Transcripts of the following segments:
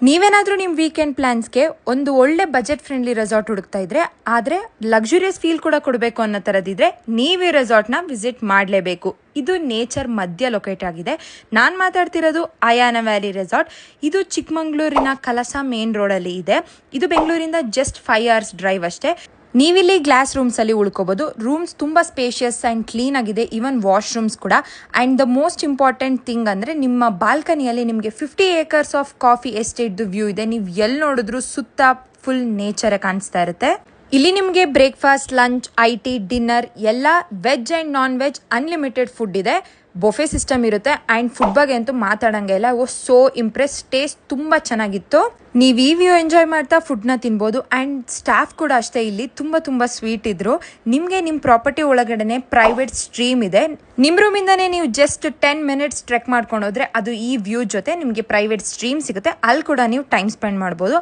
ನೀವೇನಾದರೂ ನಿಮ್ಮ ವೀಕೆಂಡ್ ಪ್ಲಾನ್ಸ್ಗೆ ಒಂದು ಒಳ್ಳೆ ಬಜೆಟ್ ಫ್ರೆಂಡ್ಲಿ ರೆಸಾರ್ಟ್ ಹುಡುಕ್ತಾ ಇದ್ರೆ ಆದರೆ ಲಕ್ಸುರಿಯಸ್ ಫೀಲ್ ಕೂಡ ಕೊಡಬೇಕು ಅನ್ನೋ ಥರದಿದ್ರೆ ನೀವು ಈ ರೆಸಾರ್ಟ್ನ ವಿಸಿಟ್ ಮಾಡಲೇಬೇಕು. ಇದು ನೇಚರ್ ಮಧ್ಯ ಲೊಕೇಟ್ ಆಗಿದೆ. ನಾನು ಮಾತಾಡ್ತಿರೋದು ಅಯಾನ ವ್ಯಾಲಿ ರೆಸಾರ್ಟ್. ಇದು ಚಿಕ್ಕಮಂಗ್ಳೂರಿನ ಕಲಸ ಮೇನ್ ರೋಡಲ್ಲಿ ಇದೆ. ಇದು ಬೆಂಗಳೂರಿಂದ ಜಸ್ಟ್ 5 hours ಡ್ರೈವ್ ಅಷ್ಟೇ. ನೀವಿಲ್ಲಿ ಗ್ಲಾಸ್ ರೂಮ್ಸಲ್ಲಿ ಉಳ್ಕೋಬೋದು. ರೂಮ್ಸ್ ತುಂಬ ಸ್ಪೇಷಿಯಸ್ ಆ್ಯಂಡ್ ಕ್ಲೀನ್ ಆಗಿದೆ, ಈವನ್ ವಾಶ್ರೂಮ್ಸ್ ಕೂಡ. And the most important thing ಅಂದರೆ ನಿಮ್ಮ ಬಾಲ್ಕನಿಯಲ್ಲಿ ನಿಮಗೆ 50 acres ಆಫ್ ಕಾಫಿ ಎಸ್ಟೇಟ್ದು ವ್ಯೂ ಇದೆ. ನೀವು ಎಲ್ಲಿ ನೋಡಿದ್ರು ಸುತ್ತ ಫುಲ್ ನೇಚರೇ ಕಾಣಿಸ್ತಾ ಇರುತ್ತೆ. ಇಲ್ಲಿ ನಿಮಗೆ ಬ್ರೇಕ್ಫಾಸ್ಟ್, ಲಂಚ್, IT, ಡಿನ್ನರ್ ಎಲ್ಲ veg and non veg unlimited food ಇದೆ. ಬೊಫೆ ಸಿಸ್ಟಮ್ ಇರುತ್ತೆ. ಆ್ಯಂಡ್ ಫುಡ್ ಬಗ್ಗೆ ಅಂತೂ ಮಾತಾಡೋಂಗೆ ಇಲ್ಲ. So Impress. ಟೇಸ್ಟ್ ತುಂಬ ಚೆನ್ನಾಗಿತ್ತು. ನೀವು ಈ ವ್ಯೂ ಎಂಜಾಯ್ ಮಾಡ್ತಾ ಫುಡ್ನ ತಿನ್ಬೋದು. ಆ್ಯಂಡ್ ಸ್ಟಾಫ್ ಕೂಡ ಅಷ್ಟೇ ಇಲ್ಲಿ ತುಂಬ ಸ್ವೀಟ್ ಇದ್ರು. ನಿಮಗೆ ನಿಮ್ಮ ಪ್ರಾಪರ್ಟಿ ಒಳಗಡೆ ಪ್ರೈವೇಟ್ ಸ್ಟ್ರೀಮ್ ಇದೆ. ನಿಮ್ಮ ರೂಮಿಂದನೇ ನೀವು ಜಸ್ಟ್ 10 minutes ಟ್ರೆಕ್ ಮಾಡ್ಕೊಂಡು ಹೋದ್ರೆ ಅದು ಈ ವ್ಯೂ ಜೊತೆ ನಿಮಗೆ ಪ್ರೈವೇಟ್ ಸ್ಟ್ರೀಮ್ ಸಿಗುತ್ತೆ. ಅಲ್ಲಿ ಕೂಡ ನೀವು ಟೈಮ್ ಸ್ಪೆಂಡ್ ಮಾಡ್ಬೋದು.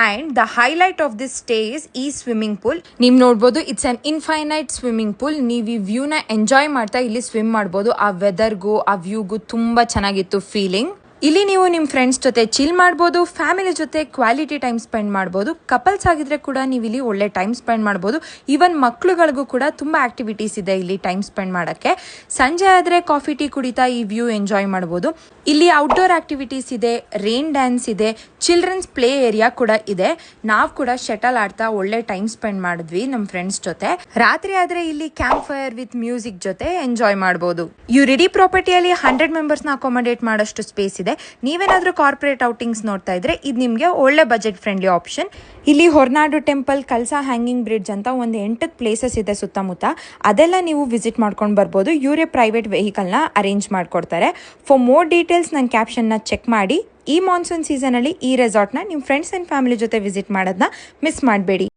And the highlight of this stay is ಈ ಸ್ವಿಮ್ಮಿಂಗ್ ಪೂಲ್. ನೀವು ನೋಡ್ಬೋದು, it's an infinite swimming pool. ನೀವು ಈ ವ್ಯೂನ ಎಂಜಾಯ್ ಮಾಡ್ತಾ ಇಲ್ಲಿ ಸ್ವಿಮ್ ಮಾಡ್ಬೋದು. ಆ ವೆದರ್ಗೂ ಆ ವ್ಯೂಗೂ ತುಂಬ ಚೆನ್ನಾಗಿತ್ತು ಫೀಲಿಂಗ್. ಇಲ್ಲಿ ನೀವು ನಿಮ್ಮ ಫ್ರೆಂಡ್ಸ್ ಜೊತೆ ಚಿಲ್ ಮಾಡ್ಬೋದು, ಫ್ಯಾಮಿಲಿ ಜೊತೆ ಕ್ವಾಲಿಟಿ ಟೈಮ್ ಸ್ಪೆಂಡ್ ಮಾಡ್ಬೋದು. ಕಪಲ್ಸ್ ಆಗಿದ್ರೆ ಕೂಡ ನೀವು ಇಲ್ಲಿ ಒಳ್ಳೆ ಟೈಮ್ ಸ್ಪೆಂಡ್ ಮಾಡ್ಬೋದು. ಈವನ್ ಮಕ್ಳುಗಳಿಗೂ ಕೂಡ ತುಂಬ ಆಕ್ಟಿವಿಟೀಸ್ ಇದೆ ಇಲ್ಲಿ ಟೈಮ್ ಸ್ಪೆಂಡ್ ಮಾಡೋಕ್ಕೆ. ಸಂಜೆ ಆದರೆ ಕಾಫಿ ಟೀ ಕುಡಿತಾ ಈ ವ್ಯೂ ಎಂಜಾಯ್ ಮಾಡ್ಬೋದು. ಇಲ್ಲಿ ಔಟ್ಡೋರ್ ಆಕ್ಟಿವಿಟೀಸ್ ಇದೆ, ರೇನ್ ಡ್ಯಾನ್ಸ್ ಇದೆ, ಚಿಲ್ಡ್ರನ್ಸ್ ಪ್ಲೇ ಏರಿಯಾ ಕೂಡ ಇದೆ. ನಾವು ಕೂಡ ಶಟಲ್ ಆಡ್ತಾ ಒಳ್ಳೆ ಟೈಮ್ ಸ್ಪೆಂಡ್ ಮಾಡಿದ್ವಿ ನಮ್ಮ ಫ್ರೆಂಡ್ಸ್ ಜೊತೆ. ರಾತ್ರಿ ಆದರೆ ಇಲ್ಲಿ ಕ್ಯಾಂಪ್ ಫೈರ್ ವಿತ್ ಮ್ಯೂಸಿಕ್ ಜೊತೆ ಎಂಜಾಯ್ ಮಾಡ್ಬೋದು. ರೆಡಿ ಪ್ರಾಪರ್ಟಿಯಲ್ಲಿ 100 ಮೆಂಬರ್ಸ್ನ ಅಕಾಮಡೇಟ್ ಮಾಡೋಷ್ಟು ಸ್ಪೇಸ್ ಇದೆ. ನೀವೇನಾದ್ರೂ ಕಾರ್ಪೊರೇಟ್ ಔಟಿಂಗ್ಸ್ ನೋಡ್ತಾ ಇದ್ರೆ ಇದು ನಿಮಗೆ ಒಳ್ಳೆ ಬಜೆಟ್ ಫ್ರೆಂಡ್ಲಿ ಆಪ್ಷನ್. ಇಲ್ಲಿ ಹೊರನಾಡು ಟೆಂಪಲ್, ಕಲ್ಸಾ ಹ್ಯಾಂಗಿಂಗ್ ಬ್ರಿಡ್ಜ್ ಅಂತ ಒಂದು 8 ಪ್ಲೇಸಸ್ ಇದೆ ಸುತ್ತಮುತ್ತ. ಅದೆಲ್ಲ ನೀವು ವಿಸಿಟ್ ಮಾಡ್ಕೊಂಡು ಬರ್ಬೋದು. ಇವರೇ ಪ್ರೈವೇಟ್ ವೆಹಿಕಲ್ನ ಅರೇಂಜ್ ಮಾಡ್ಕೊಡ್ತಾರೆ. ಫಾರ್ ಮೋರ್ ಡೀಟೇಲ್ಸ್ ನನ್ನ ಕ್ಯಾಪ್ಷನ್ನ ಚೆಕ್ ಮಾಡಿ. ಈ ಮಾನ್ಸೂನ್ ಸೀಸನಲ್ಲಿ ಈ ರೆಸಾರ್ಟ್ನ ನಿಮ್ಮ ಫ್ರೆಂಡ್ಸ್ ಆ್ಯಂಡ್ ಫ್ಯಾಮಿಲಿ ಜೊತೆ ವಿಸಿಟ್ ಮಾಡೋದನ್ನ ಮಿಸ್ ಮಾಡಬೇಡಿ.